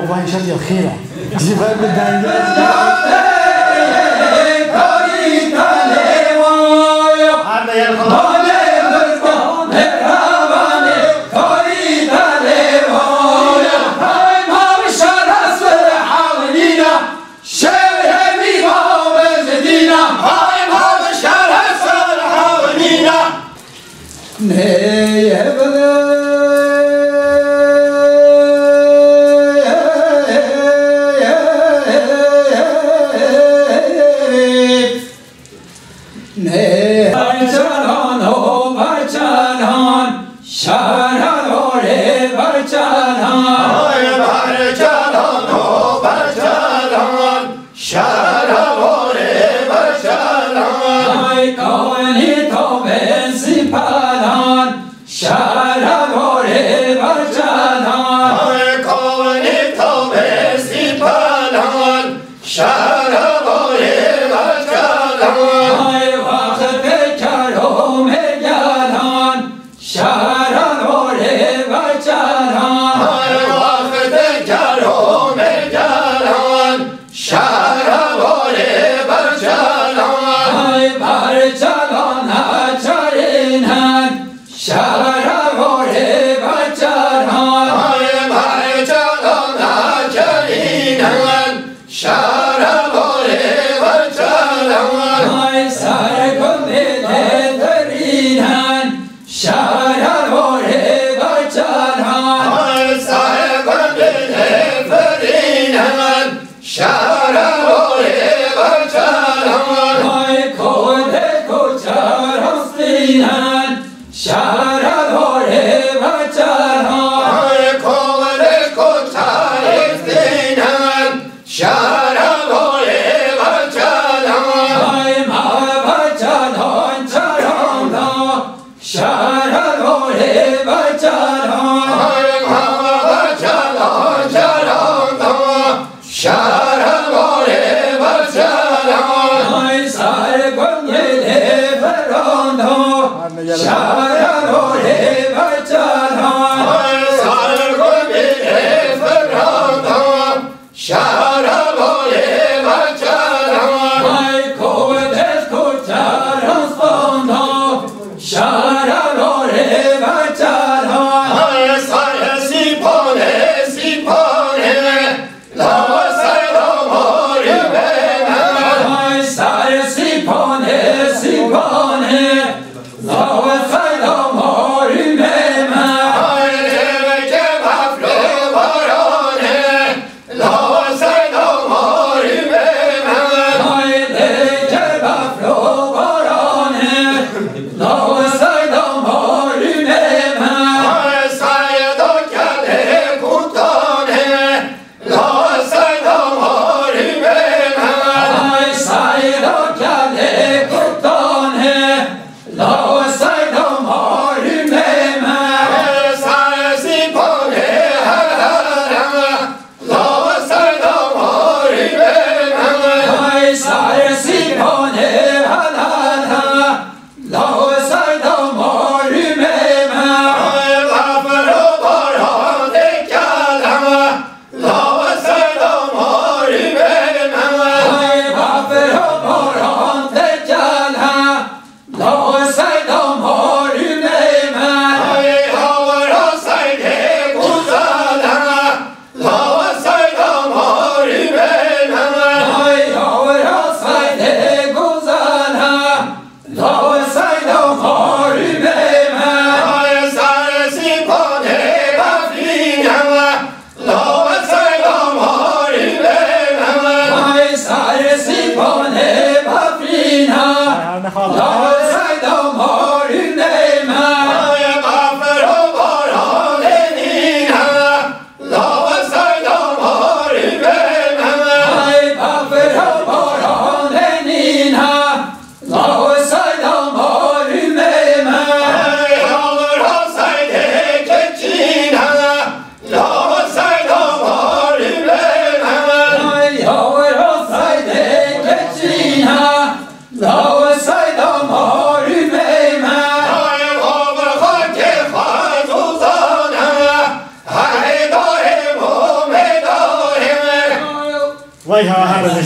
وای شد یا خیره جیبر به دنگه Shara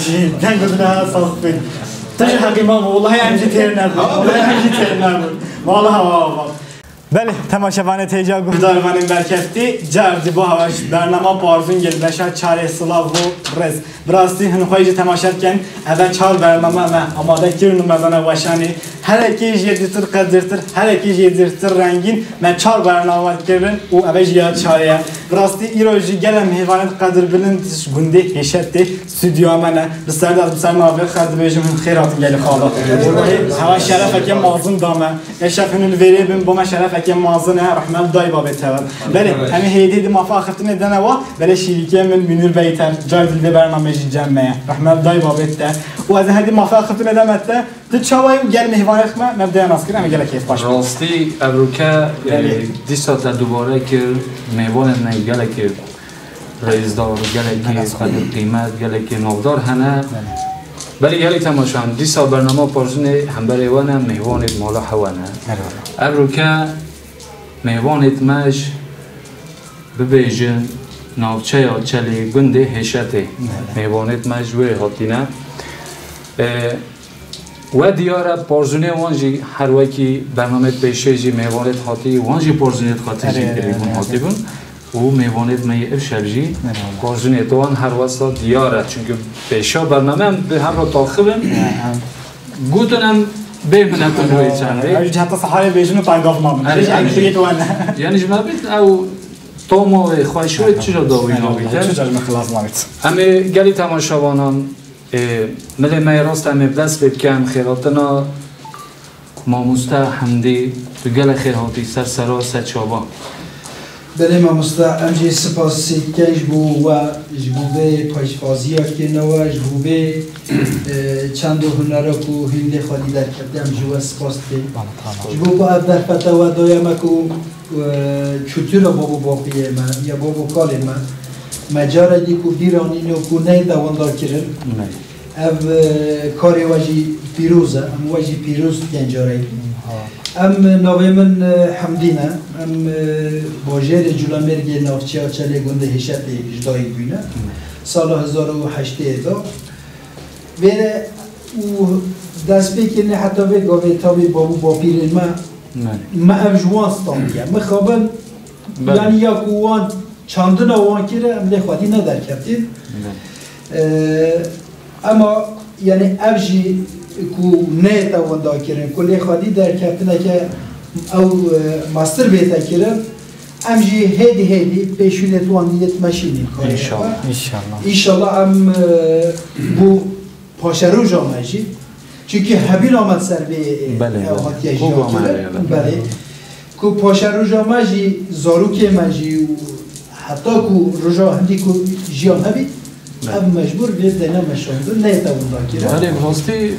شيء تنقدنا صفين تجي حق ماما والله همجي تيرنا والله همجي تيرنا والله والله بله تماشاوان تیجا گفتارمانیم برکتی جردی با هواش برنامه بارزون گل بشه چاره سلاو و رز براستی هنوخویی تماشات کن اول چهار برنامه ما آماده کردن مزانه وشانی هر یکیش یدیتر قدرتر هر یکیش یدیتر رنگین من چهار برنامه کردن و اول یاد چاره براستی ایروجی گلم هیوانت قدر بلندش گنده هشته استودیو منه بسر نابر خد بیشم خیرات گل خاله هوا شرفه که مازن دامه اشافن الوری بیم با ما شرفه که مازنه رحمت دای بابت تر بله همین هیدی موافقت ندانه و بله شریکه من منیر بیتر جای دل برنامه جمعه رحمت دای بابت تر و از هدی موافقت ندامت تو چاوی گل مهوانت ما مبدأ ناسکر هم گله کیف باش راستی ابروکه دیسات دوباره که مهوانت نگله که رئیس دار گله که قدر قیمت گله که نقدار هنه بله گله تماشان دیسا برنامه پرزونه هم برای وانه مهوانت مالا حوانه ابروکه مهوانت ماش ببیجن ناوچه یا چلی گنده هشته مهوانت ماش وی هاتینه و دیاره پرزونه وانجی هر وکی برنامه پیشه‌جی مهوانت هاتی وانجی پرزونه خاطری تلفن هاتی بون و مهوانت می افشبجی پرزونه توان هر واسه دیاره چون پیشه برنامه به هر رو تاخبن گوتنم بمونه کنوی چنده. اجازه حتی صحاره بیشتر تانگاف مامون. یعنی جمع بیت او تومو خوشویت چرا داوی نمی‌کنه؟ چرا مخلاص نمی‌ت؟ همه گلی تماشاوانان ملی میراست همه دست بکن خیراتنا ماموستا حمدی تو گل خیراتی سرسرا سچابا. بله ماموستا امجی سپاسی کنج بو و جبوبه پایشفازی که نوا جبوبه چند هنرا کو هنده خالی در کردم جوا سپاس که جبوبه در فتاوا دایم کو چطور بابو باقیه من یا بابو کال من مجاری کو بیرانی نو کو نه دواندار کردن اف کاری واجی پیروزه ام واجی پیروز کنجاری ام نوی من حمدینه ام باجر جلامرگی نافچه چلی گنده هشت اجدایی بینه سال 2008 دا ویره و دست بکنه حتی بگاوه تابی بابو با پیرین ما افجوان ستانگیم مخابن یعنی یا کوان چاندن آوان کره ام لخوادی ندر کردیم اما یعنی افجی کو نه توانده کردن کلی خالی در کردن که او ماستر بیت کردن امجی هدی پیشونه توانیت ماشینی انشالله ام بو پاشرو جامعی چونکه هبیل آمد سر به آتیش بله کو پاشرو جامعی زاروکی ماجی و حتی کو رجا هندی کو جیان هبی اب مجبور بیت دینا مشاهده نه توانده کردن ولی راستی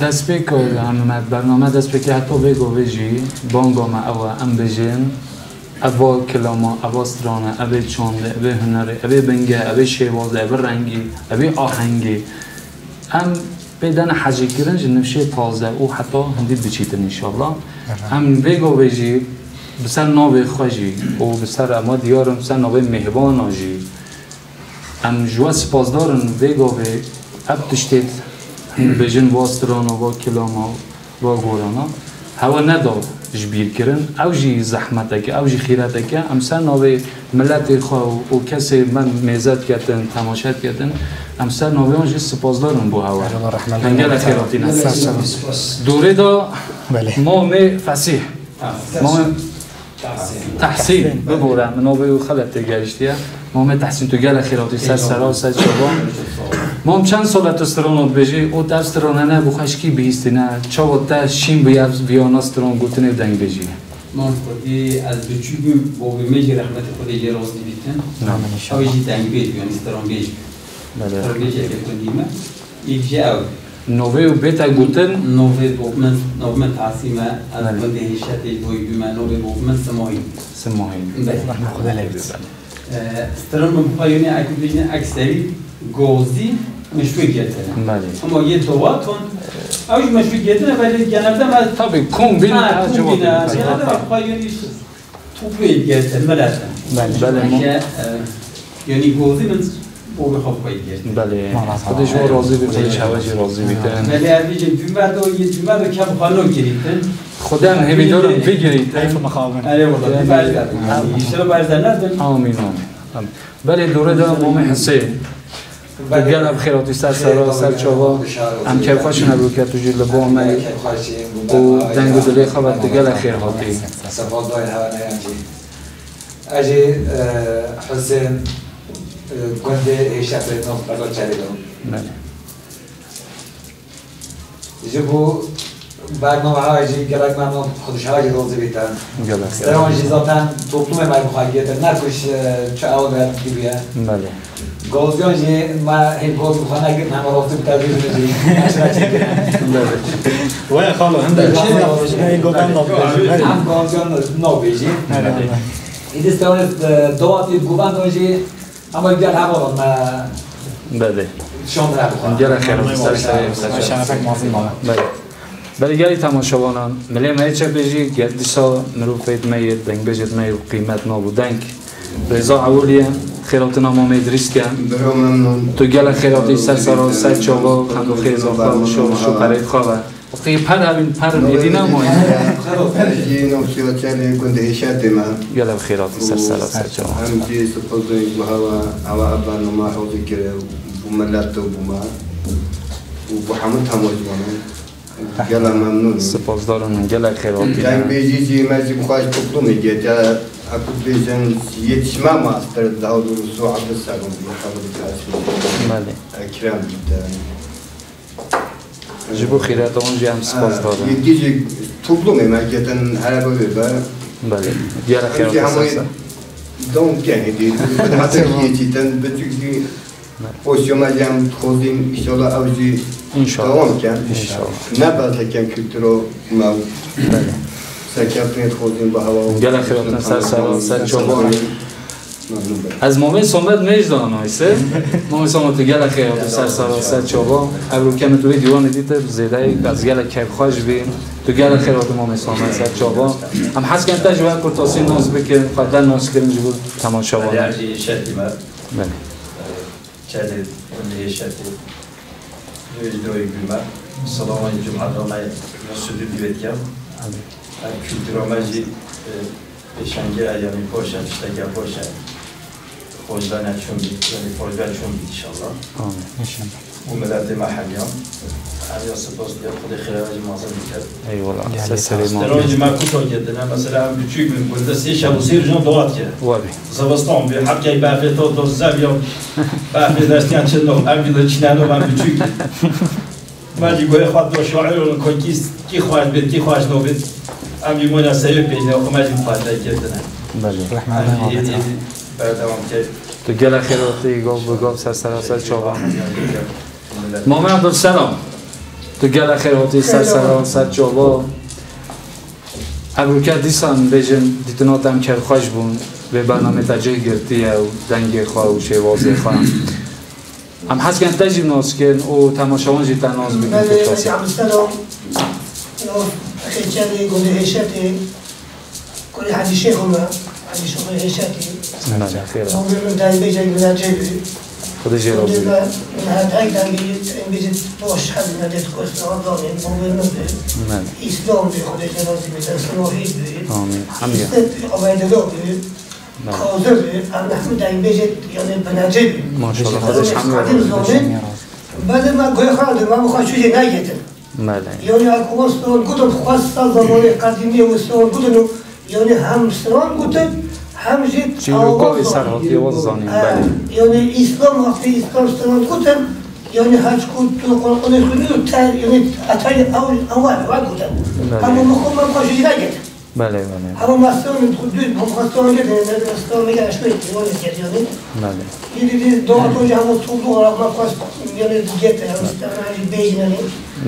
دست به همه برنامه دست به که حتی بگو بجی بانگا ما اوا ام بجین اوا کلاما اوا استرانه اوا چانده اوا هنره اوا بنگه اوا شیوازه اوا رنگی اوا آهنگی ام بدن حجی کردن جنبشه تازه او حتی هندی بچیتن انشالله ام بگو بجی بسر ناوی خوشی و بسر اما دیارم بسر ناوی مهبان آجی ام جوا سپاسدارن بگو به اب تشتید بجن واسترانا و کلاما و گورانا هوا نداد جبیر کردن او جی زحمته که او جی خیرته که امسا ناوی ملت خواه و کسی من میزد کردن تماشات کردن امسا ناوی آنجی سپاسدارم بو هوا هنگل خیراتی نست دوره دا ما می فسیح ما تحسین ببورم ناوی و خلط گشتیه ما می تحسین تو گل خیراتی سر سرا سر شبا ما چند سال استرانات بجی او تا استرانه نه بخشکی بیستی نه چاو تا شیم بیانا استران گوتنه دنگ بجی من خودی از بچگیم با میگه رحمت خودی جراز نمیتن اویجی دنگ بیت بیان استران بیج استران بیج که کنیم یک جاو نوی و بیت گوتن نوی دومن تعصیمه از بنده هشت دوی بیم نوی دومن سماهی رحمت خدا لبیس استران من پایونی اکیدین اکثری گوزی مشروع گرفتن. اما یه دواتون اوج مشروع گرفتن ولی genelde من tabii kombine genelde payoniş topu getiren melaten. بله yani گوزی من او بخواب خواهید گشت بله خودش رو راضی بیتن شواجی راضی بیتن ولی همیشه جمعه رو کم خانو گریتن خودم همیدارم بگیرید حیف مخابن آره والله برزد ایشتر برزد ندارم آمین آمین بله دوره دارم مام حسین گل بخیراتی سر سرا سر چاوا هم که خوش نبود که تو جل بامه و دنگ و دلی خواب دگل خیر هاتی سفاد دایر هوا نیانجی اجی حسین گنده ایشت ریتنو برای چریدم جبو برنامه ها اجی گلک ممنون خودش ها اجی روزی بیتن درمان جیزاتن توپلوم مای بخواهی گیتن نرکوش چه اول باید گیبیه بله گلزیان جی ما هی گلز بخواه نگیرن همه رافته بتابیر نجی نشرا چکرن وای خالو هنده چیزی این گلدن نابیجی هم گلزیان نابیجی ایده استوانت دواتی گوبان دونجی اما گل هوا ما بله شون در بخواه گل خیر هاتی سر سر شنفک مافی ماما بله بله گلی تماشاوانان ملی مایچه بیجی گل دیسا مروفید میت دنگ بیجت می قیمت نابود دنگ رضا عولیه خیراتنا ما میدریس کن تو گل خیراتی سر سرا سر چاوا خندو خیزا خواه شو پرید خواه وقتی پر همین پر میدی نمایی اجي نوصيات يعني كنت هشات ما گل خیراتی سر سرا سر چاوا هم جي سبوزي وهوا ابان وما حوزي كده بملات وبما وبحمد هم وجوانا يلا ممنون سپاس دارم گل خیراتی كان بيجي جي مازي بخواش تطلومي جا اكو بيجن يتشما ما استر داود وسو عبد السلام بخبر الاسم بله اكرام جدا جبو خیرات اونجی هم سپاس دارم يجي تطلومي ما جتن هربا بيبا بله گل خیراتی سر سر دون يعني دي حتى يجي تن بتجي خوش يوم اليوم تخوضين ان شاء الله اوجي انشاءالله دوام كان انشاءالله نبات كان كلترو ما بله سكرتين تخوضين بهوا گل خیراتی سر سرا سر چاوا از مومن صحبت میجدان آیسه مومن صحبت گل خیراتی سر سرا سر چاوا ابرو کم توی دیوان دیده زیده از گل کیف خوش بین تو گل خیراتی مومن صحبت سر چاوا هم حس کن تجربه کرتاسی ناز بکن قدر ناز کرن جبود تماشاوانه يعني شاتي ما بله شاتي اللي هي شاتي دوي بالما صلاة الجمعة ما نسود بيتيا الكولتور ماجي بشانجي يعني بوشا تشتاقي بوشا خوزانا شون يعني خوزانا شون ان شاء الله آمین وملاتي مع حاليا هذا سبوس ديال خدي خير معظم الكتاب ای والا سر سلیمان درونج ما كنت جدنا مثلا بتشوف من قلت سيش ابو سير جون دواتيا وابی زبستان به حق باقی تو دو زبیام باقی دستیان چندم امید چنانو من بچوک ماجی گوی خود دو شاعر و کنکیست کی خواهد بید کی خواهد نبید امی مناسبه پیدا و ماجی خواهد کردن بله بعد دوام کرد تو گل خیراتی گاو بگاو سر سرا سر چاوا ماما عبدالسلام تو گل خیراتی سر سرا سر چاوا ابروکت دیسان بیجن دیتناتم که خوش بون به برنامه تجه گرتی و دنگ خواه و شوازه خواه هم حس کن تجیب ناز کن و تماشاوان جیتا ناز بکن بله کتاسی عبد السلام خیلی گونه هشتی کلی حدی شیخ اومه حدی شیخ هشتی بله خیره ممکن دنگ بیجن بنا جیبی خود جیرازی من هر دنگی این بیجن باش حد ندید کست آدانه ممکن نبید بله اسلام بی خود جنازی بید اسلاحید بید آمین همیه عبیدالله بید کاظر بید ام نحمد دنگ بیجن یعنی بنجه بید ماشاءالله خودش قدیم زامن بعد ما گوی خواهد ما بخواه چوزی نگیدن بله یعنی اکوستان گفتن خواست زمان قدیمی وستان گفتن یعنی هم سران گفتن هم جد چیروکوی سرحاتی واز زانیم بله یعنی اسلام وقتی اسلام سران گفتن یعنی حج کود تو قرآن خونی و تر یعنی اتای اول گفتن اما مخوام من بخواه چوزی نگیدن بله بله اما مستان دوید مخواستان گفتن اسلام میگه اشوید دیوانه کرد یعنی بله یعنی دوات اونجا همون طولو را ما خواست یعنی دیگه ترمستان بیجن یعنی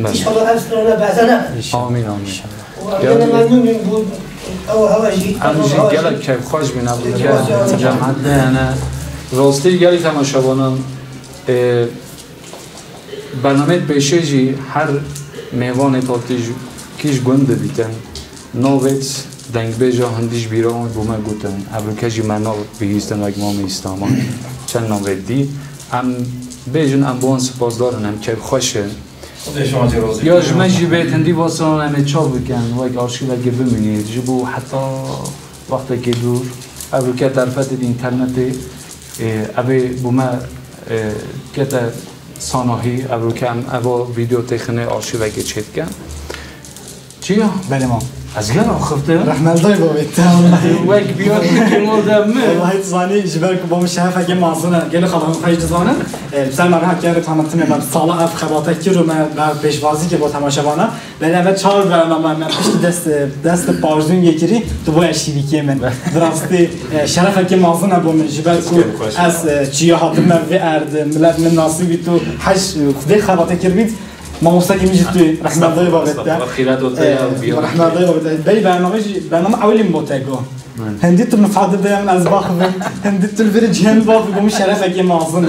ایشالله افسرانه بعضا نبود آمین آمین و یعنی ممنون بود او هواجی همونجی گلک که خوش بینم بود که جمعت نه راستی گلی تماشاوانم برنامه پیشه جی هر میوان تاتی کیش گنده بیتن نویت دنگ بیجا هندیش بیرون بومه گوتن ابرو کجی من نو بگیستن و اگمام ایستامان چند نویت دی ام بیشتر ام بون سپاس دارم که خوشه خدا شما جراز یا جمعه جیبت هندی واسه همه چاپ بکن و یک آرشیو اگه ببینید جبو حتی وقتی که دور ابو که طرفت اینترنتی ابی بوما که صناعی ابو که ابو ویدیو تخنه آرشیو اگه چیت کن چیه؟ بله ما از گر آخرته؟ رحمت الله بابیت وک بیاد که مردم والله تزاني جبالك بوم الشهف اجي مازنه قال خلاص خرج تزانه بسال ما راح كانت تمتنا باب صالح اف خباطه كيرو ما پیشوازی که با تماشاوانه ولی اول 4 برنامه من پشت دست پارزون یکری تو باید شیویکی من دراستی شرف که مازنه بوم جبالك از چیا حاضر من و ارد ملت من ناصیبی تو حج خدای خباطه کربید ما مستقیم جدی رحمت الله بابت خیرات و رحمت الله بابت بی برنامه اولی متگو هندی تو مفعد دایم از باخم هندی تو الفرج هم باخم گم شرفه که مازن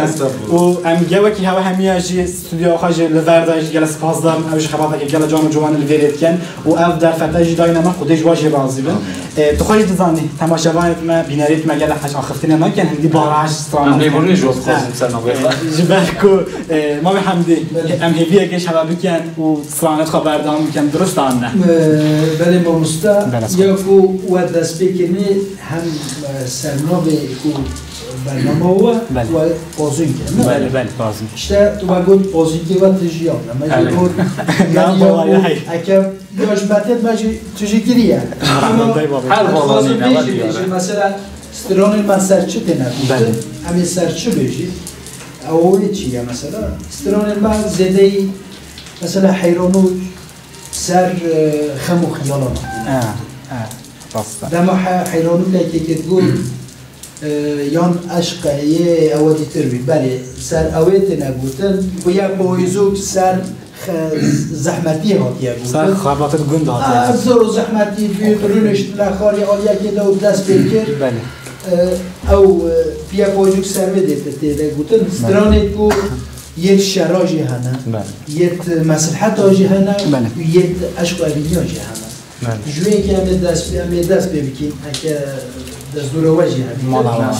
و ام جوا کی هوا همیشه استودیو خارج لورداج جلس پازدار اوج خباطه که جل جام جوان الفرید کن و اف در فتاج داینما خودش واجه بازی بن تو خارج تزانی تماشاوانت ما بیناریت ما جل حاج اخفتنا ما كان هندي باراج ام نيبوني جو خاص سنه جبالكو ما بحمدي ام هيفيه كش حباب كان و صرانت خبردام كان درست عنه بله با مستا یا کو و دست بکنی هم سرنامه کو برنامه و بازون کنه بله بله بازون işte tu bagod bozun ki va tijiyam ama je god yani akab yaş batet maji tijikiriya her valani ne var ya mesela stronun maserçi dener ama serçi beji او چیه مثلا stronun ma zedei mesela hayronu سر خم و خیالان راستا دما حیرانو لکی که تقول یان عشق یه اوادی تربی بله سر اویت نبودن و یا بایزوک سر زحمتی هاتی بودن سر خباطت گند هاتی ابزار و زحمتی بیت رونش لخاری آلیا که دو دست بکر بله او بیا بایزوک سر بده تیده بودن سترانت کو یک شراجی هنه یک مصلحت آجی هنه یک عشق و ابینی آجی هنه جوی که همه دست ببکیم اگه دست دور واجی هنه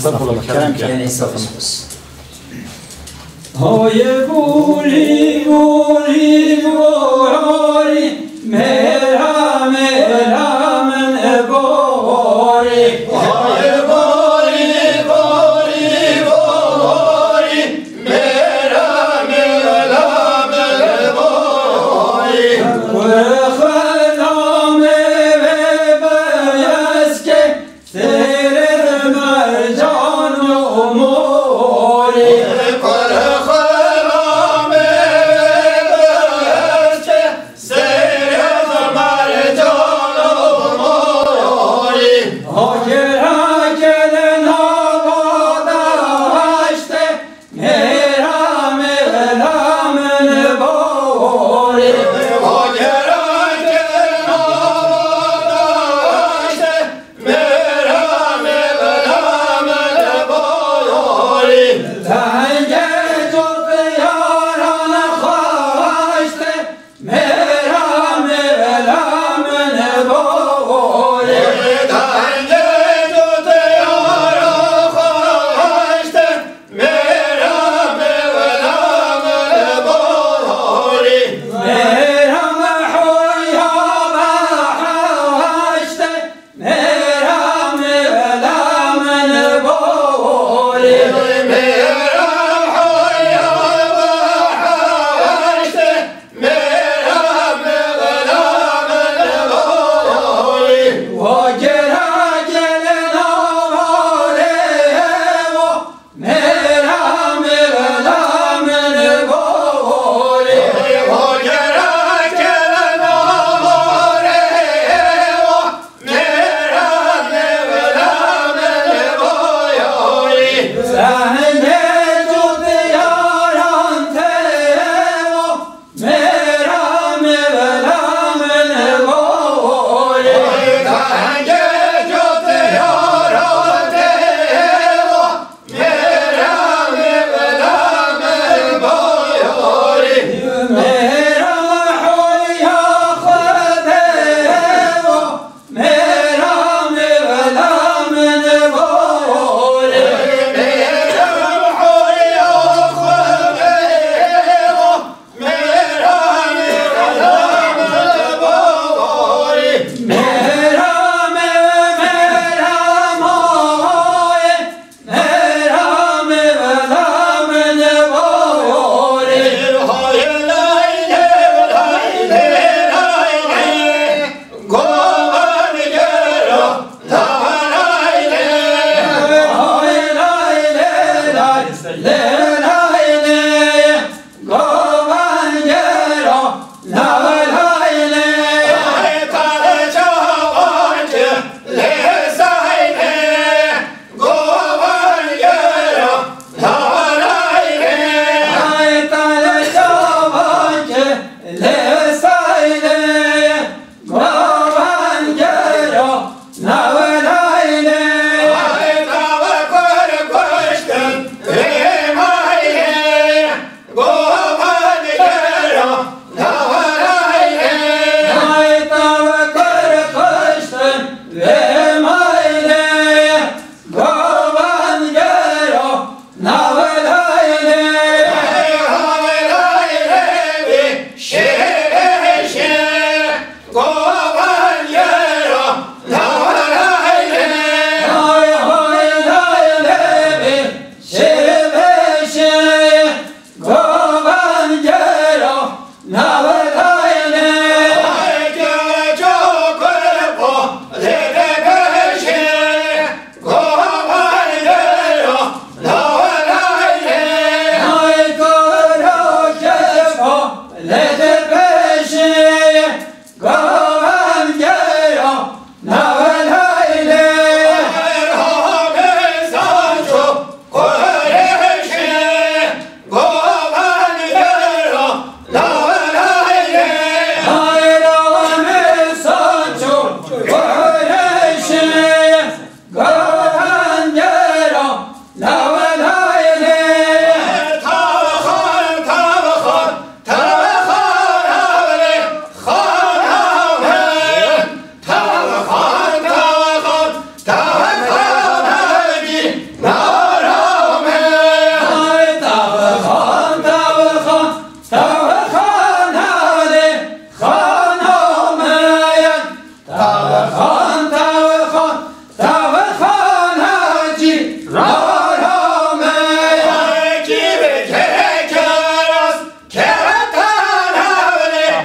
های بولی بولی بولی مرا مرا من بولی های بولی بولی بولی مرا مرا من بولی خدام بیاس که تیره مرجان و مولی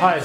Hayır,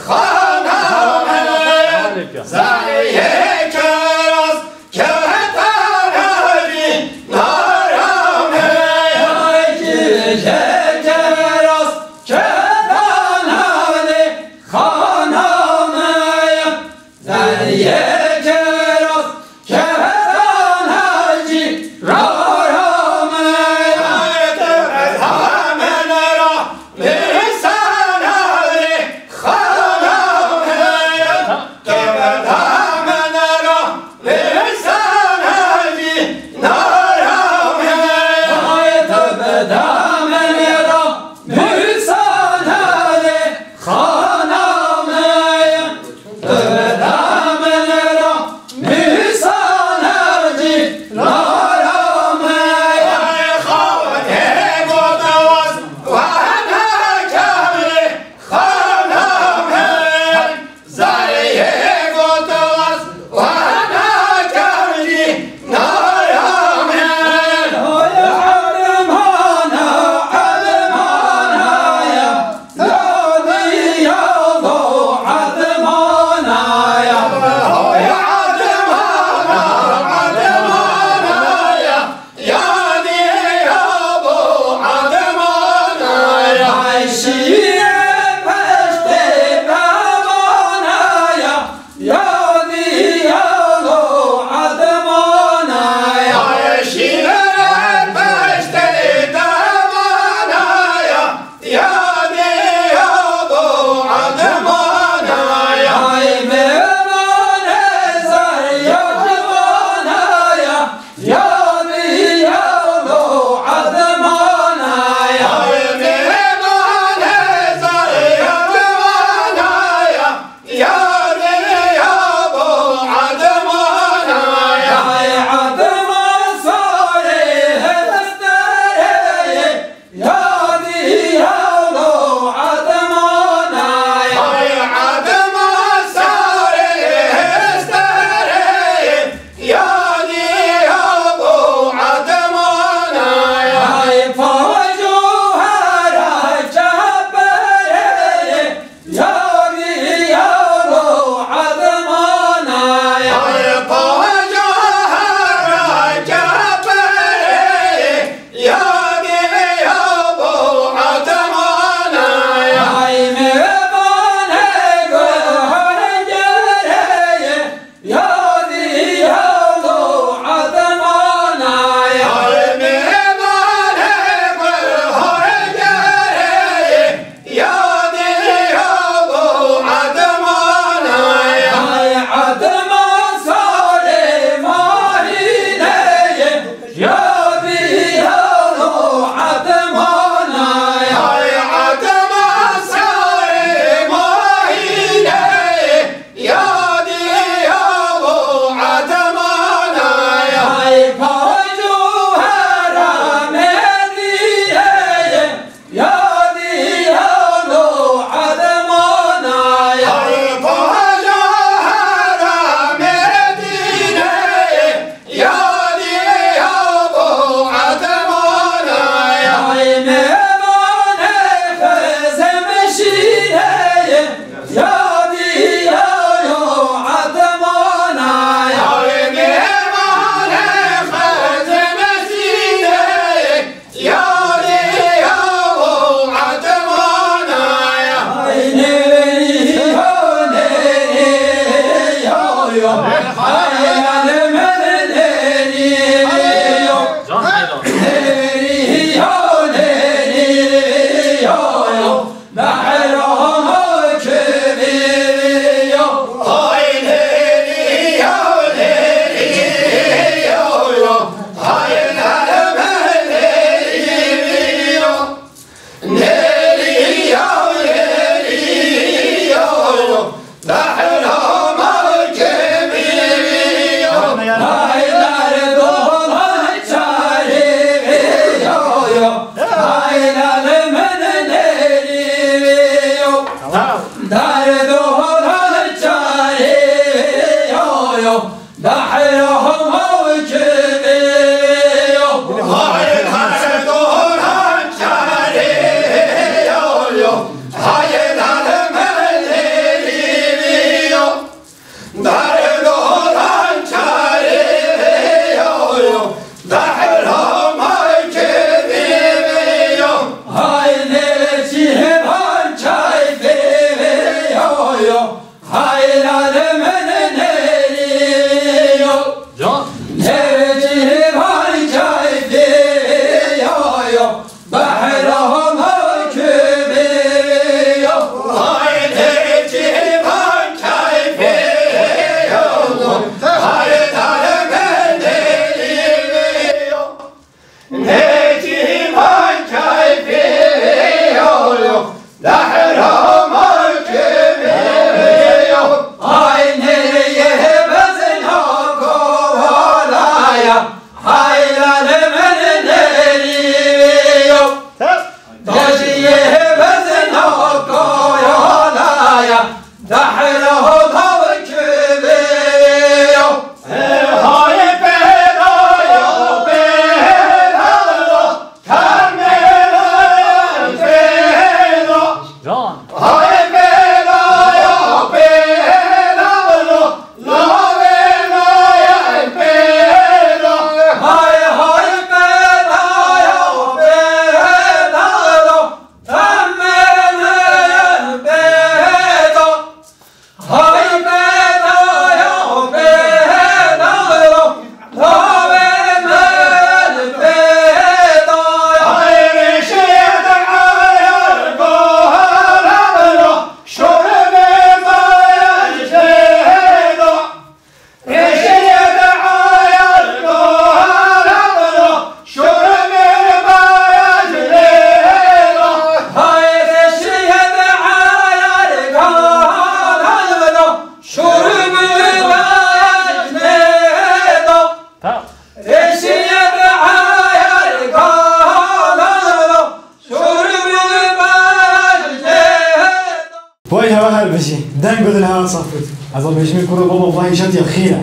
وای هوا هر بشی دنگ بدل هوا صافت از آن بهش میکنه بابا وای شد یا خیره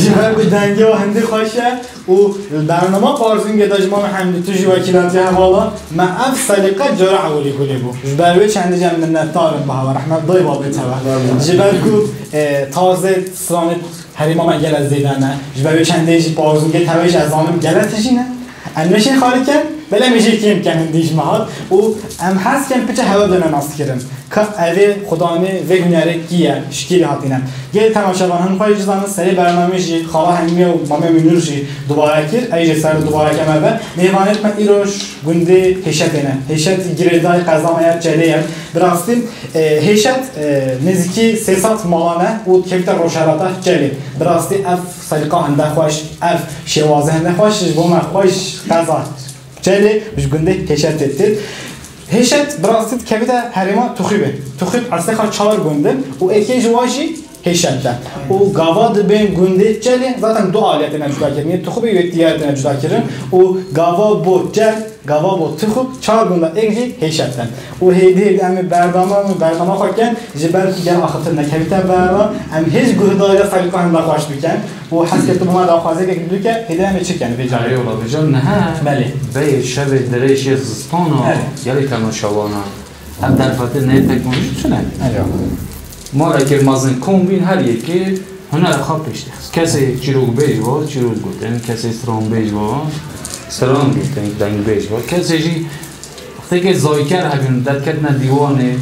جبر به دنگی و هندی خوشه و برنامه پارزونگ داجمان حمدی تو جوا کلاتی حوالا ما اف سلیقه جرع اولی کلی بو جبر به چند جمع من نتارم به هوا رحمت دای بابی تبع جبر کو تازه سرانه هریما من گل از دیدنه جبر به چند دیجی پارزونگ تبعش از آنم گلتشینه انمشین خالی کن بله میشه کیم کنن دیش مهاد و ام حس کن پیچه هوا دونه ناست کردم که اوه خدانه و هنره کیه شکلی هاتینم گل تماشاوان هم خواهی جزانه سری برنامه‌شی خواه همیه و مامه منورشی دوباره کرد ایجه سر دوباره کم اول میوانت من ایروش گنده هشت اینه هشت گریدای قضامه چلیه براستی هشت نزدیکی 300 مالانه و کپتر روشاراته چلی براستی اف سلیقه هنده خوش اف شوازه هنده خوش بوم خوش قضا چلی مش گنده هشت تید هشت براستید کبیده هریما تخیب اصلا خواهد 4 گنده و اکی جواشی هشت ده و گاواد بین گنده چلی zaten دو آلیت نجدا کردن یه تخیب یک دیگر نجدا کردن و گاوا با جل گاوا با تخیب 4 گنده اکی هشت ده و هیدی امی برنامه خواهد کن جبر که گن آخرت نکبیده برنامه امی هیچ گردایی سلیقه هم دخواهش بکن و حس که تو با من دخوازه که بدو که هیدی امی چی کنه بیجا علی اولا بیجا نه بله به شب درش زستانا یلی تماشاوانا هم در فاته نه تکنولوژی چونه ما اگر مازن کم بین هر یکی هنر خواب پیشته کسی چیروگ بیج بود چیروگ گوتن کسی سرام بیج بود سرام گوتن دنگ بیج بود کسی جی وقتی که زایکر هبین داد کردن دیوانه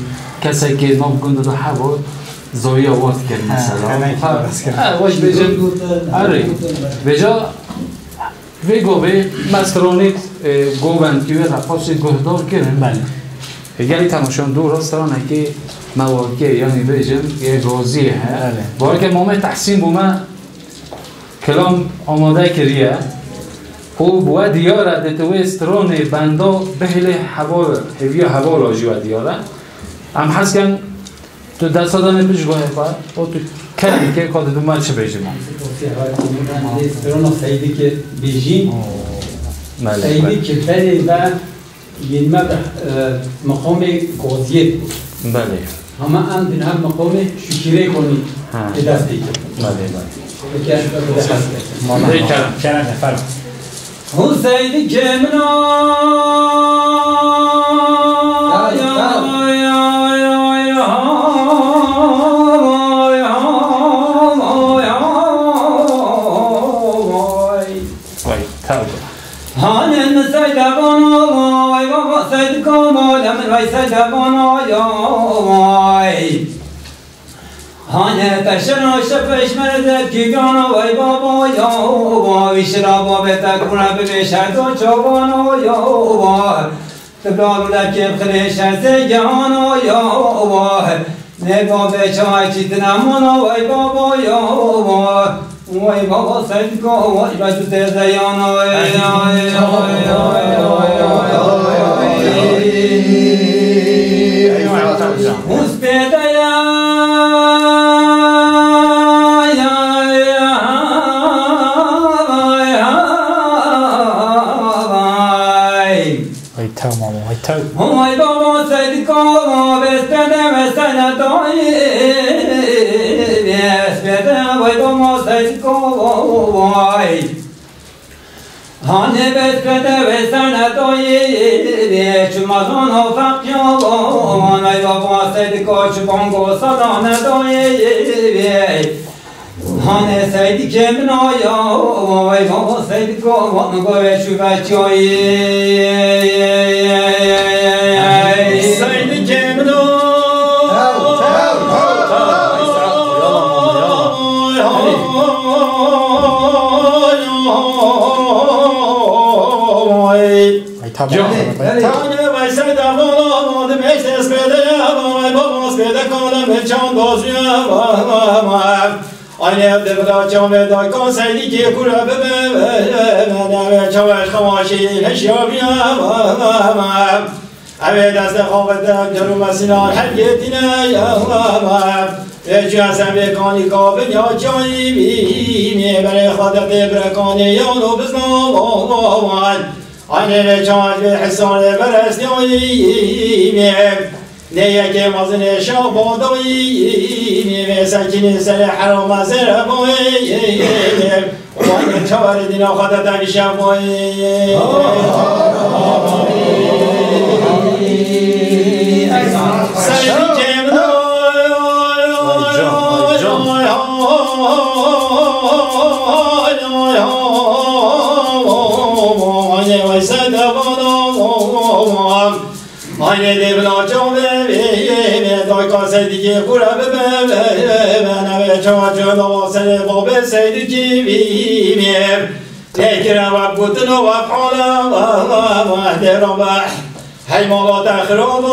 کسی که نام گنده دو حبود زایی آوات کرد مثلا واش بیجن آره بیجا ویگو به مسترونیت گوبند که رفاسی گهدار کردن بله یعنی تماشان دور رستوران که مواقع یعنی بیجن یه گازیه باره که مامه تحسین بومه کلام آماده کریه او بوا دیاره دتوی استرون بندا بهله هوا هویا هوا راجو دیاره ام حس کن تو دست دادن پیش گاه بعد او تو کلی که کاد دو مال چه بیجم استرون خیلی که بیجیم خیلی که بله و یه مقام گازیه بله اما ام دین هم مقام شکیره کنید که دست دیگه بله بله کرم فرم حسین که هانن سید بانا وای بابا سید کامال من وای سید بانا وای هانه تشنا شفش مرد کیگانا وای بابا وای شرابا بتکونه بمیشد و چوبانا وای تبلارو لکیم خلیش از جهانا وای نگاه به چای چیت نمانا وای بابا وای بابا سید کو وای بچه تزیانا وای بابا سید کو وای بابا سید کو وای هانه بسته و سنتای چمازان و فقیان وای بابا سید کو چبانگو سلام دای هانه سید که منایا وای بابا سید کو وای شو بچای سید که منایا تانه وای سید بالا دمش اسپده وای بابا اسپده کالم چند بازیا آینه دبلا چامه دای کن سیدی که کورا ببه چاوش خماشی نشیابیم اوه دست خوابت جلو مسینان حقیتینه جو هستم بکانی کابن یا جایی بیمی برای خودت برکانی یانو بزنوان آینه چاوش به حسان برسنیاییم نيك مزن شابادوي مسكين سر حرام سر بوي وان شواردنا خدت بشابوي Aynı devla çöme doi kase dike kura be bana ve çaçana sene babe seydi ki mim tekra vakutno va hala va deraba haymalat akhram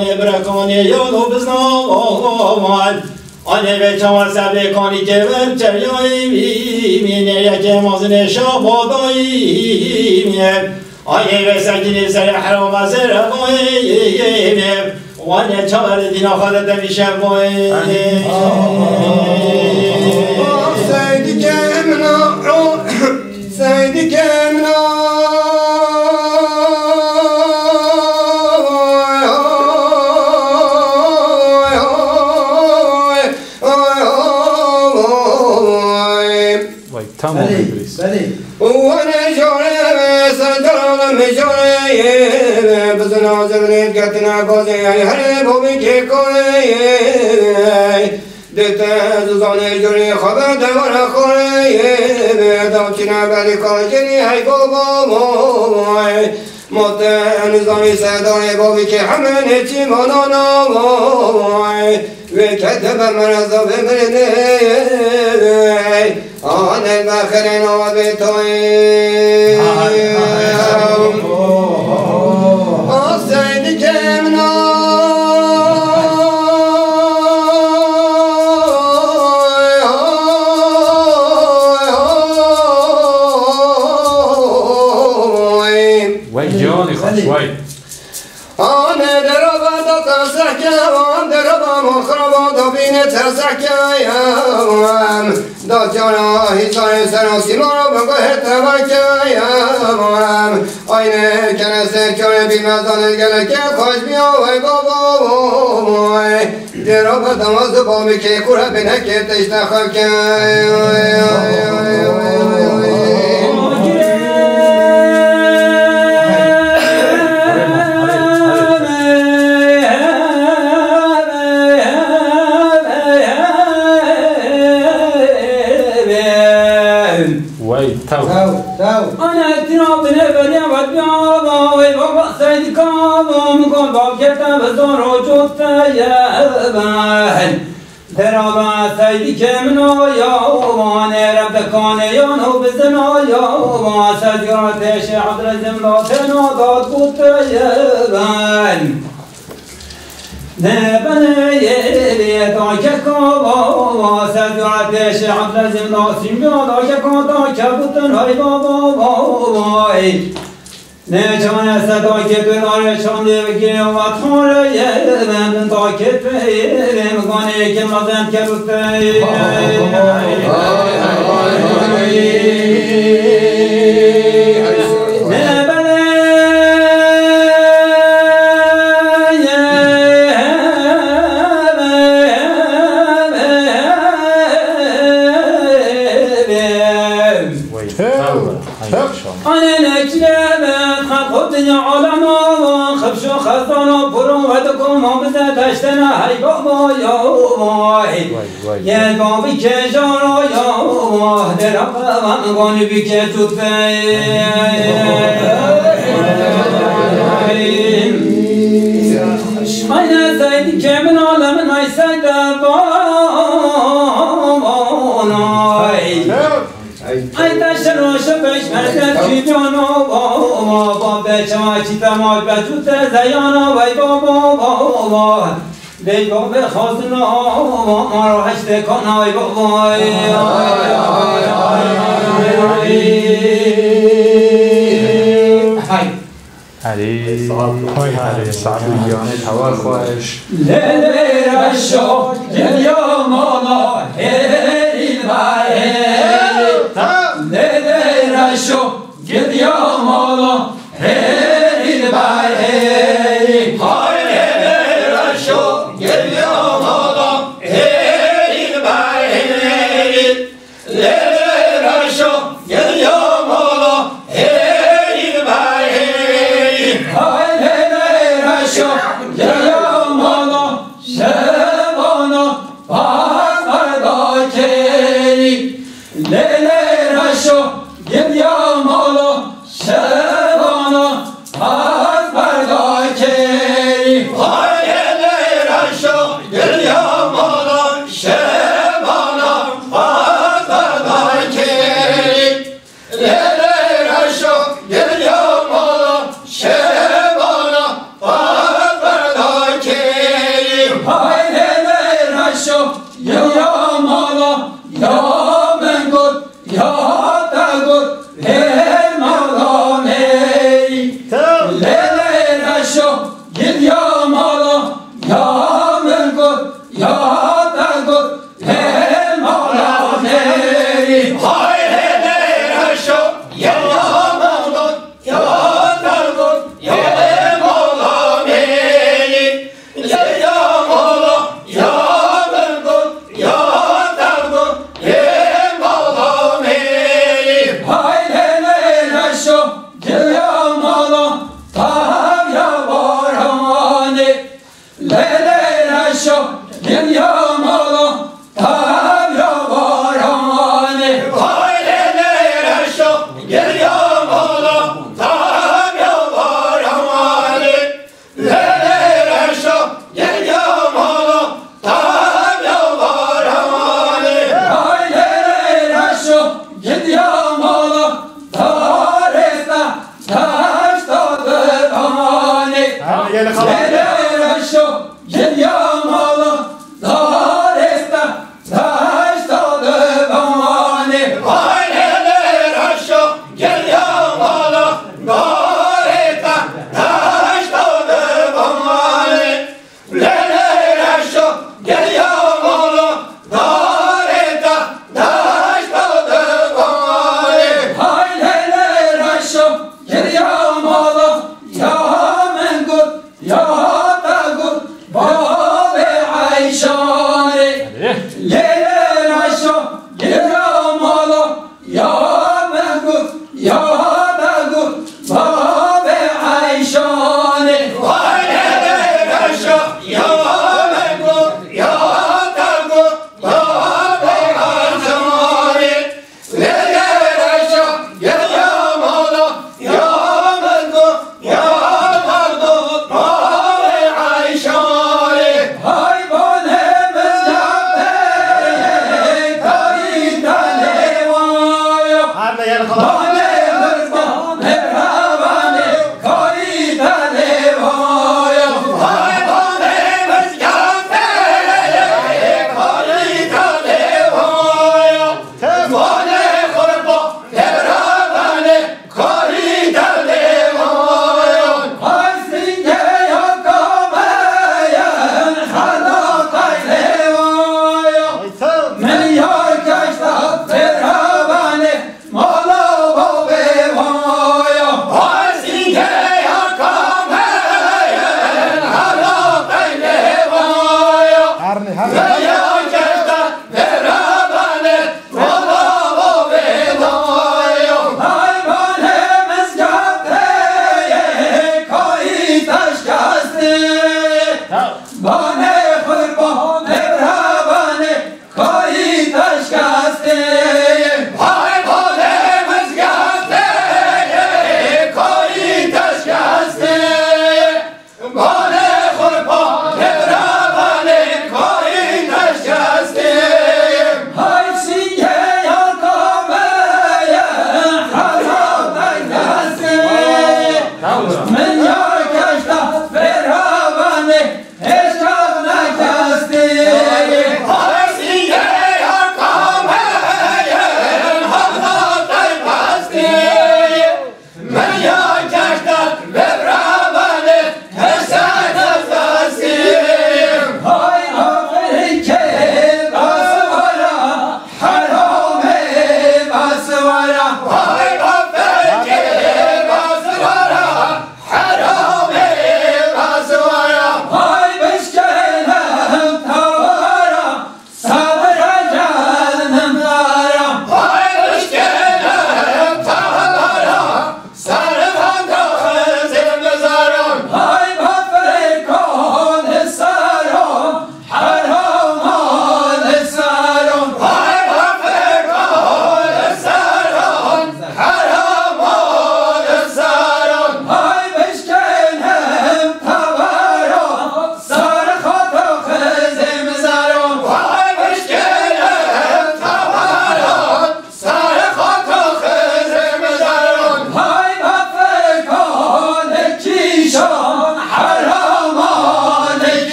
ne brakani yolu biznaman Anne ve çavar sabre kani kever çeryay mine yake mazne şabadayım Ay ve sakini sere harama sere boyim Vanya çavar dina khadete mişem boyim Seydi kemna Seydi kemna Tamam İdris. وانا جوري سنترى مجوري بزنا زغني قتنا قوزي هربو بكي كوري دتا زغني جوري خبر دور خوري دوچنا بالي كاجري هاي بابا موت نظامي سداري بابي كي حمني چي منانا وكتب مرضى بمرني أنا البخرين وبيتوي أصيد جمنا وين جوني خش وين أنا دربا تسحكا دربا مخربا دبين تسحكا يا دا جانا هزار سراسی مرا بگوه تبرکه آینه کنسته کنه بیمزان گلکه خوش بیاوی بابا درا بدماز بامی که کوره بینکه تشت خاکه أنا اعتراف نبني وبيابا وبابا سيد كابا مقول باب كتاب زور وجود تيابان درابا سيد كمنو يوم رب كان ينو بزنا يوم سجرات شعب الزملاتنا ضاد قد تيابان نبني يدعك كابا سجرات شعب الزملاتنا ضاد قد تيابان هاي بابا نجان صدا که برای شانده بگیره و تاره من تا که پیرم گانه که مزن که روسته خزانا برو ودکم آمده دشتنا هی بابا یا یه بابی که جارا یا درا قوام گانی بی که توفه aynı saydı kemin alamin ay saydı bonay ay taşlar roşa beş merkez kübyanı baba çama çitamal betute zayana vay baba dey baba khazna maro haşte kana vay baba علي علي سعد الجاني هوا خوش ليلي رشو يا ماما هيري باي ليلي رشو يا ماما هيري باي هاي gel yamala şebana Adada kerim Lele raşo gel yamala şebana Adada kerim Hay lele raşo gel yamala ya mengut ya tagut el malam ey lele raşo gel yamala ya mengut ya tagut el malam ey Hay hele raşo ya yamala ya tagut ya malam ey ya yamala ya mengut ya tagut ya malam ey hay lele raşo gel yamala tav ya varhane lele raşo gel yamala tav ya varhane Hay lele raşo gel yamala tam yalvar amali Lele raşo gel yamala tam yalvar amali hay lele raşo gel yamala taresta taştadır amane Hadi gel kalan. lele raşo gel yamala taresta taştadır amane Hay lele raşo gel yamala gareta taştadı amali Lele raşo gel yamala gareta taştadı amali hay lele raşo gel yamala ya mengut ya tagut babe ayşane lele raşo gel yamala ya mengut ya tagut babe ayşane Hay lele raşo ya mengut ya tagut babe ayşane Lele raşo gel yamala ya mengut ya tagut babe ayşane hay bane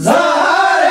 Zahare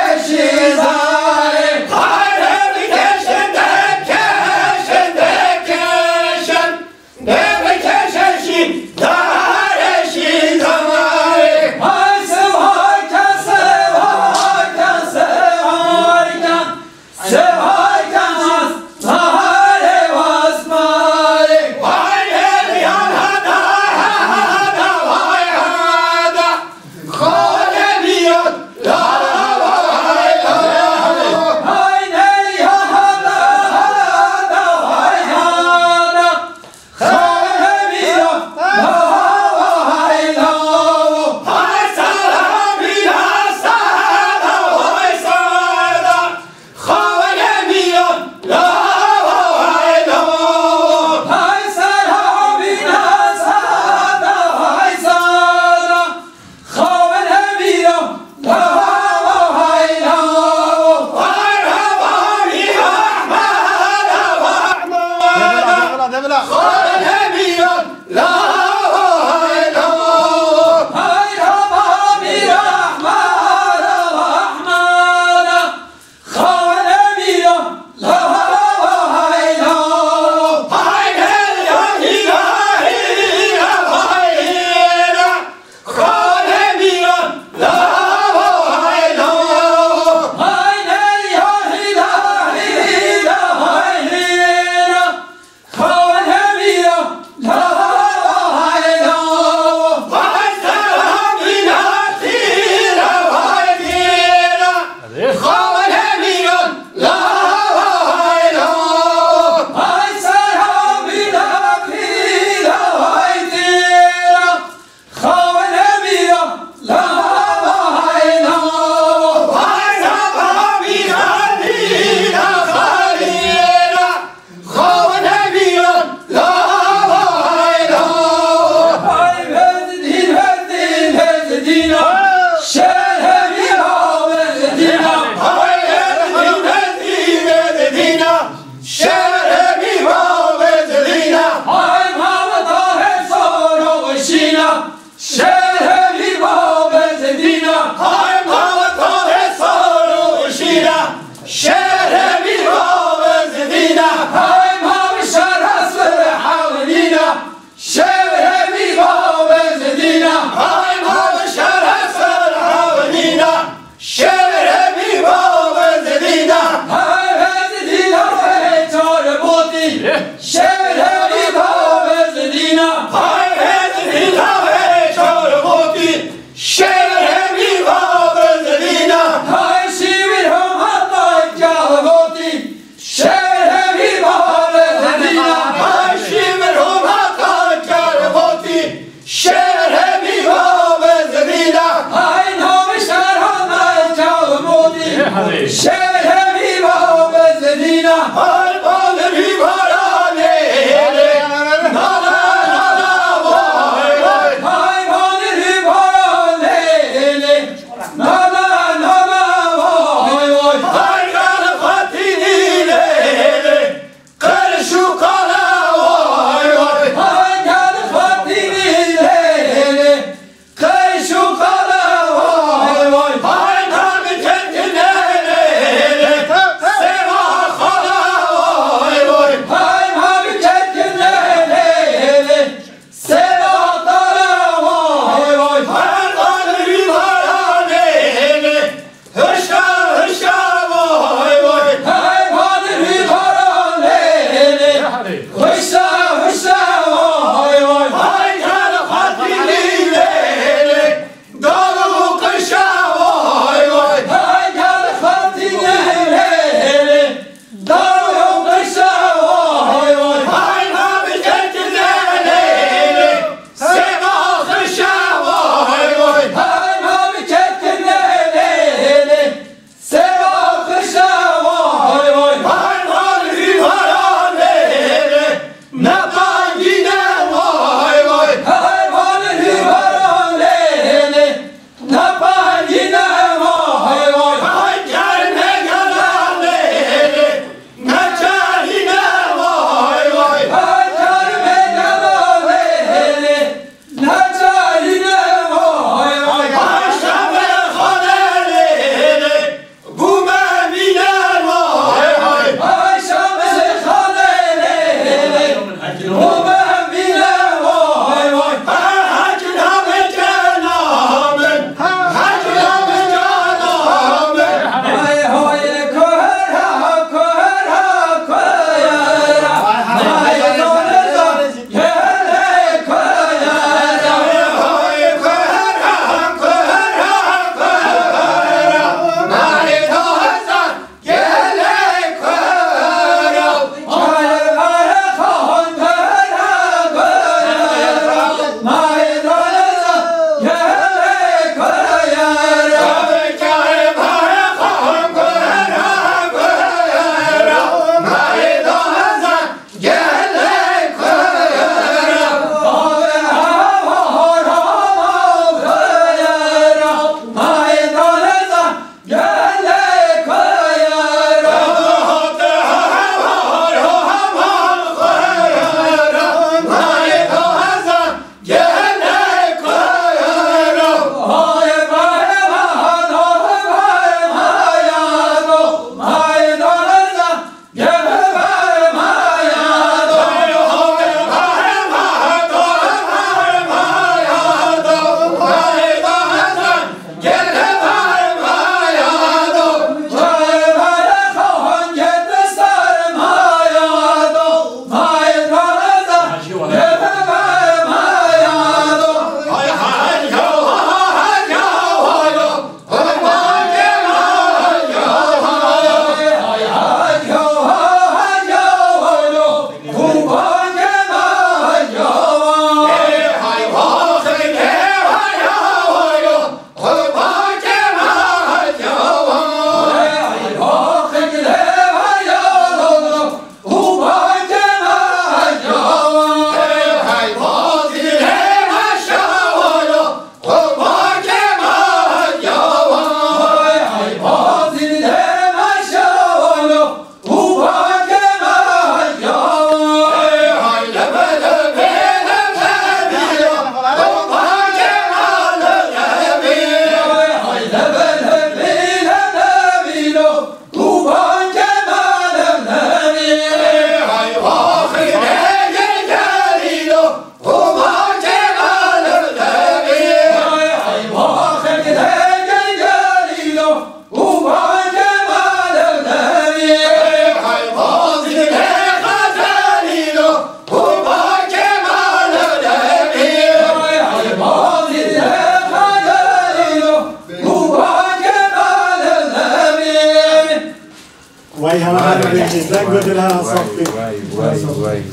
جی دنگ دل هر صافی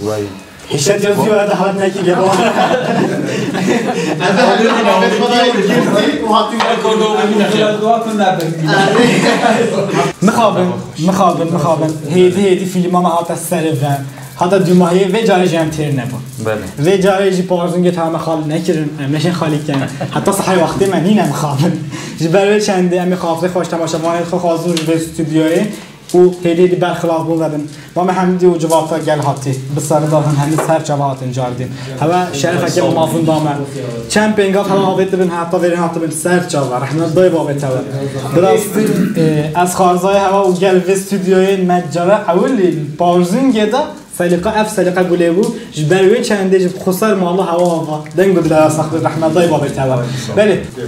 وای هیچت یادی و حالت نکی گبا مخابن هیدی فیلم ما هات سرفن حتی دو ماهی و جاری جمع تیر نبود و جاری جی پارزونگی تمام خال نکردن نشین خالی کن حتی صحی وقتی من اینم خوابن جبرای چنده امی خوابه خوش تماشاوانه خو خازور به استودیوی و هیدی برخلاف بودن و ما همدی و جوابتا گل هاتی بسر دارن همین سر جوابات انجاردیم هوا شرفه که مافون دامن چند پنگات هوا هاویت بین حتی برین حتی بین سر جواب رحمت دای بابت هوا درستی از خارزای هوا و گل و استودیوی مجاره اولی پارزونگی دا سلیقه گله بو جبروی چنده جب خسر مالا هوا دنگ بدل سخت رحمت دای بابت هوا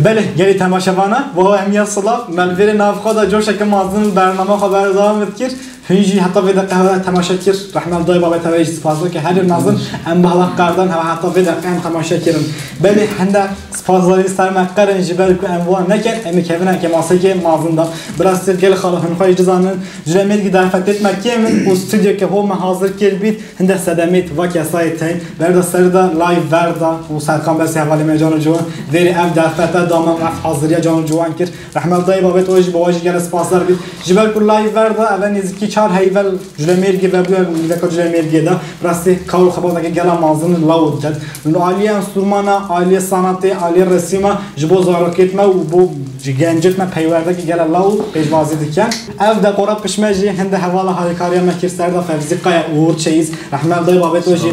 بله گلی تماشاوانه و ها امیت صلاح ملویر نافخا دا جوشه که مازن برنامه خبر دارم کرد هیچی حتی ویده قهوه تماشا کرد رحمت دای بابت هوا ایش سپاسو که هر نازن ام بحلق کردن هوا حتی ویده قیم تماشا کردن بله هنده سپاسداری سر مقرن جبر که اموان نکرد امی کهونن که ماسه که مازن دا براستی گل خاله هنخواه جزانن جرمید که در فتت مکه من استودیو که هم حاضر کرد بید هنده صدمت و کسای تین بردا سردا لایو وردا و سرکان بس حوالی میجان جوان وری اف در فتت دامن اف حاضری جان جوان کرد رحمت دای بابت اوج باوج گل سپاسدار بید جبر که لایو وردا اول نزدیکی 4 هیول جرمیرگی و بیار میلک جرمیرگی دا براستی کار خبر که گل مازن لاود کرد لو عالی انسترومانا عالی صنعتی عالی رسیما جبو زاروکت ما و بو جنجت ما پیورده که گل لاود پیش بازی دکن اف دا قرب پشمجی هنده حوالا های کاریا مکر سردا فوزی قای اور چیز رحمت دای بابت وجی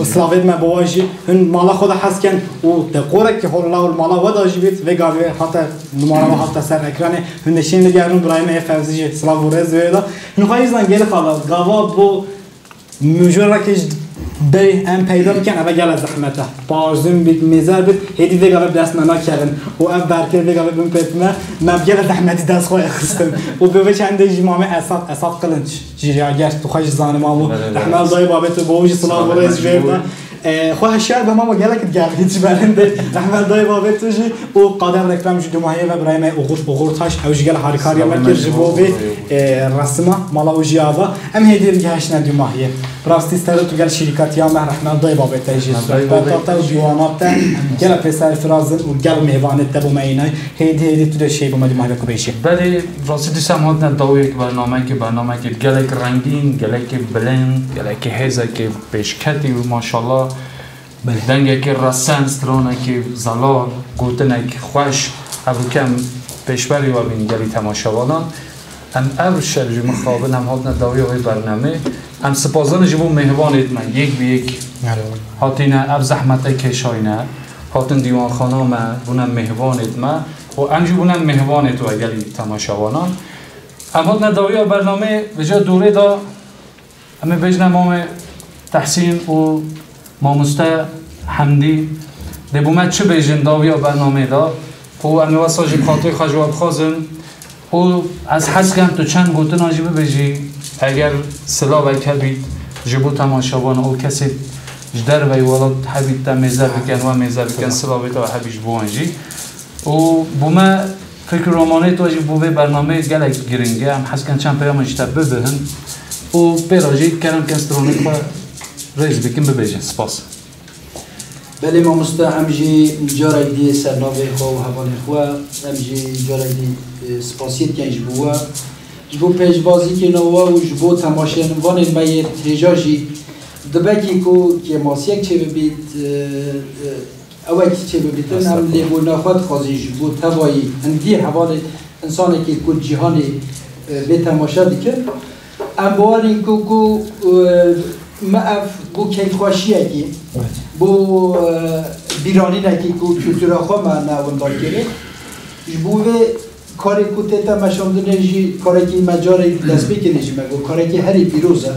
بسلاوید ما بواجی هن مالا خود حس کن و دقوره که هول لاول مالا وداجی بیت و گاوی حتی نمارا حتی سر اکرانه هن نشین دیگرون برای ما فوزی سلاو رز ویدا نخواهیزن گل خالا گاوا بو مجرکش بری ام پیدا بکن اول گل زحمته پارزون بید میزر بید هیدی ویگا به دست نما کردن و اب برکر ویگا به بیم پیتمه مبگل زحمتی دست خواهی خستن و به چنده جمامه اصاب قلنچ جیریاگر تو خوش زانمامو رحمت دای بابت بوجی صلاح و رئیس ویرده خواه شاید به ما با گله که گردیدی برنده رحمت دای بابت توشی و قادر رکرم جدو ماهی و برای ما اغور تاش اوش گل حرکاری مکر جبوبی رسمه مالا و جیابا ام هیدی دیگه هشتن دو ماهی براستی استرد تو گل شرکتی هم رحمت دای بابت تایجی بطاطا و دیوانات تا گل پسر فرازن و گل میوانت تا بومینای هیدی تو دشی با ما دو ماهی بکوبیشی ولی راستی دیسم هات نداوی که برنامه که گله که رنگین گله که بلند گله که هزه که پیشکتی و ماشاءالله دنگه که رسن سترانه که زلال گوتنه که خوش ابو کم پیشبری و بین گلی تماشاوانان ام او شرجی مخابن هم هات نداوی های برنامه ام سپازان جبو مهوانید من یک به یک هاتینه اب زحمت کشاینه هاتن دیوان خانه ما بونم مهوانید من و ام جبونم مهوانید و گلی تماشاوانان ام هات نداوی های برنامه بجا دوره دا امی بجنم امام تحسین و ماموسته حمدی دبومت چه بیجن داوی برنامه دا و امی واساجی خاطر خجواب خازم و از حس کن تو چند گوتن آجی ببیجی اگر سلا وکر بید جبو تماشاوان او کسی جدر وی ولاد حبید تا میزر بکن و میزر بکن سلا بیتا و حبیش بوانجی و بومه فکر رومانه تو آجی بوبه برنامه گلک گرنگه هم حس کن چند پیام اجتا ببهن و پیراجی کرم کن سترونی خواه رئیس بکن ببیجن سپاس بله ما مستعمجی جارای دی سرنامه خواه و حوال خواه امجی جارای دی سپاسیت کنج بوا جبو پیشبازی که نوا و جبو تماشین وان باید تجاجی دبکی کو که ماسیک چه ببید اوکی چه ببیدن هم لیبو نخواد خازی جبو توایی اندی حوال انسانی که کل جهانی به تماشا دیکن ام بوارین کو معف بو که خوشیه که بو بیرانی نکی کو کلتورا خواه من نوان دار کرده جبو کاری کوته تا مشامدنجی کاری که مجاری دست بکنیجی مگو کاری که هری پیروزه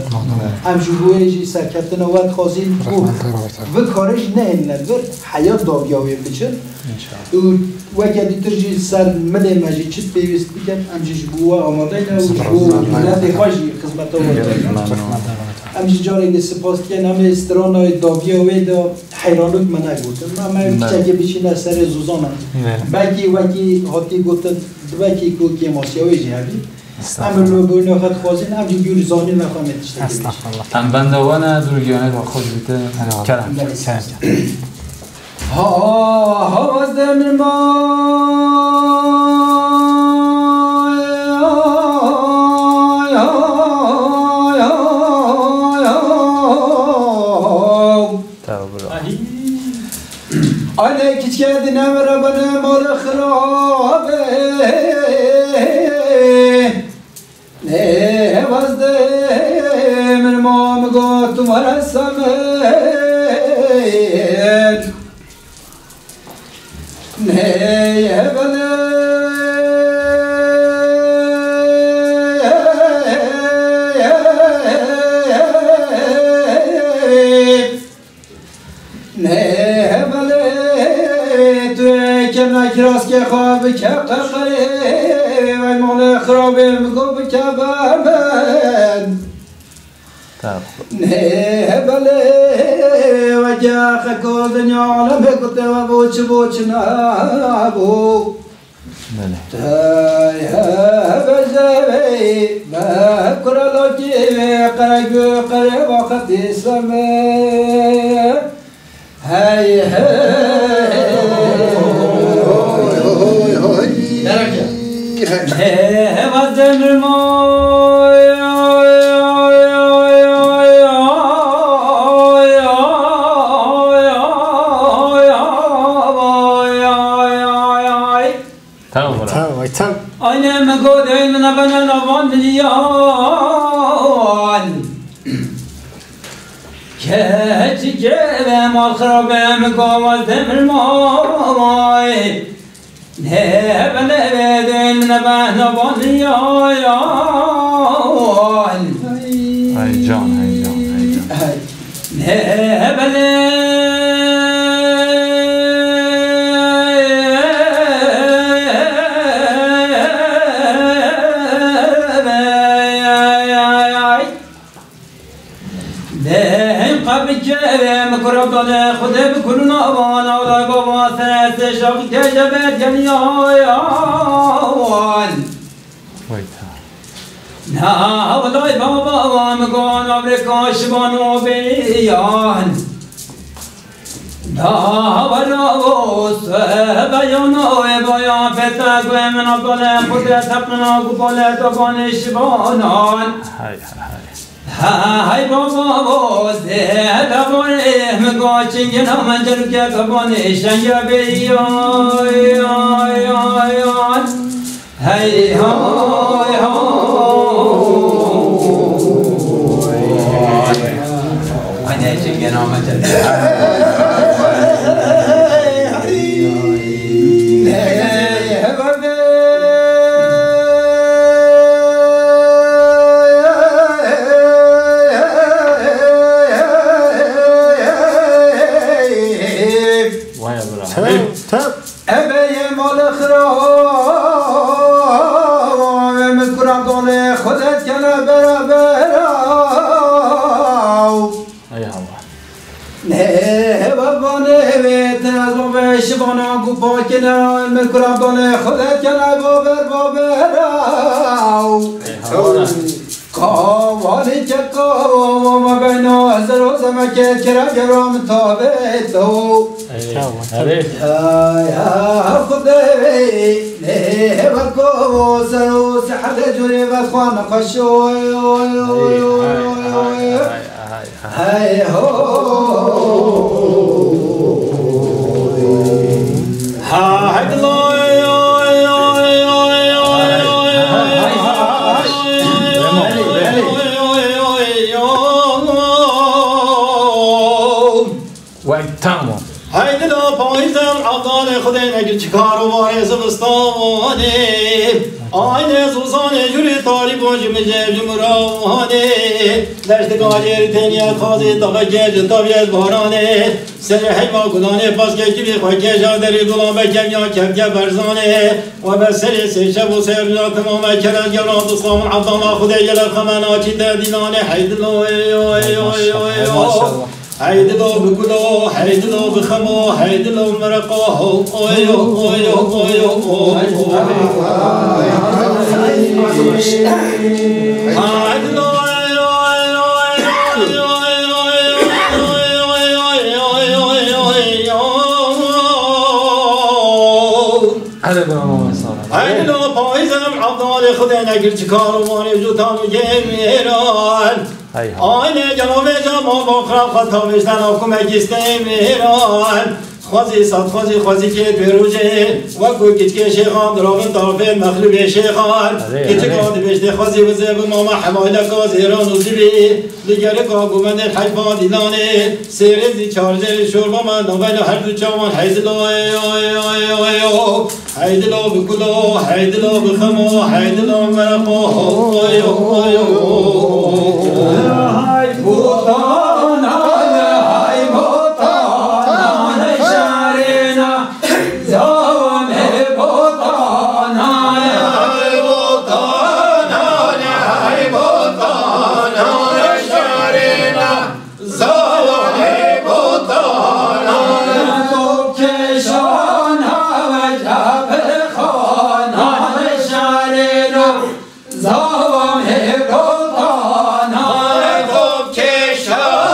هم جبویجی سرکتن وقت خواهیم بود و کارش نه این نظر حیات دابیاوی بچه وقتی دیترجی سر مده مجی چیت بیوست بکن هم جبوه آماده نه و جبوه نه خواهی خدمت آماده امجی جاری که سپاس کن همه استرانای دابیاوی دا حیرانوک من نگوتم من چگه بچینه سر زوزانم بگی وقتی هاتی گوتن وکی کو که ماسیاوی جهبی عمل رو بونه خد خوازین هم دیگه زانی نخواهد تشتگی استغفرالله. هم بندوانه درگیانه را خوش بیته کرم. ها از دمر ما آنه کچ کردی نمره بنه مال خرابه نه وزده من ما مگو تو مرسمه نه بله نه بله تو کم نکراس که خواب که قرقره و مال خرابه مگو بکبه من نه بله و جا خکو دنیا عالم کته و بوچ نابو تای بجبی بکرالو کی قرگو قرب وقت سمه هی هی وزن موی أنا مقود من بنا نبان ديان كاتجاب مال خراب مقام الدمر ماي نهب الأبدين من بنا نبان ديان هاي جان نهب مكرب داده خود بکن نوان اولای بابا سرست شاقی که جبت یعنی آیان نه اولای بابا مگان آمریکا شبانو بیان نه براوست بیانوی بایا فتک و من ابدال خودت حقنا گفالت و بان شبانان های بابا زده دباره مگا چنگن من جلو که کبانه شنگه بیان هی های های چنگن من جلو شبانا گوپا کنه مکرم دانه خودت کنه بابراو کاوالی که کاوا بینا هزار و زمکت کرم گرام تابتو خودی نه بکو سرو سحد جوری و خوان خشو های هو هيدا بايزم عبدال خدينا كار وارث بستاني آینه سوزانه جوری تاری بانجی مجب جمرانه دشت گاجر تنیا خازی طبقه جنتابیت بارانه سر حیما گلانه پس که جوری خواه کشا دری دولان بکم یا کم کم برزانه و بسر سشب و سر را تمام کرد گران دستان عبدالله خدای گلر خمنا چی دینانه حیدلو حیدلو بکلو حیدلو بخمو حیدلو مرقو عين لو بايزم عبدال خدنا قرش كاروان جوتام جميران عين جناب جمال بخرا خطا بشتن اكم اجستميران خوازي صد خوازي كيت بروجه وكو كيت شيخان درابن طرفين مخلوب شيخان كيت قاد بشت خوازي وزب ماما حمايلك زيران وزبي لگرك آگومند الحجبان دیلانه سیرزی چارجر شوربا من نوبل هر دو چامان حیدلو حیدلو بکلو حیدلو بخمو حیدلو مرقو های بوتان های بوتان شارینا زوام بوتان های بوتان های بوتان زوال بوتان تو کشان وجب خان شارنا زوال بوتان تو کشان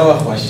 وقت باش.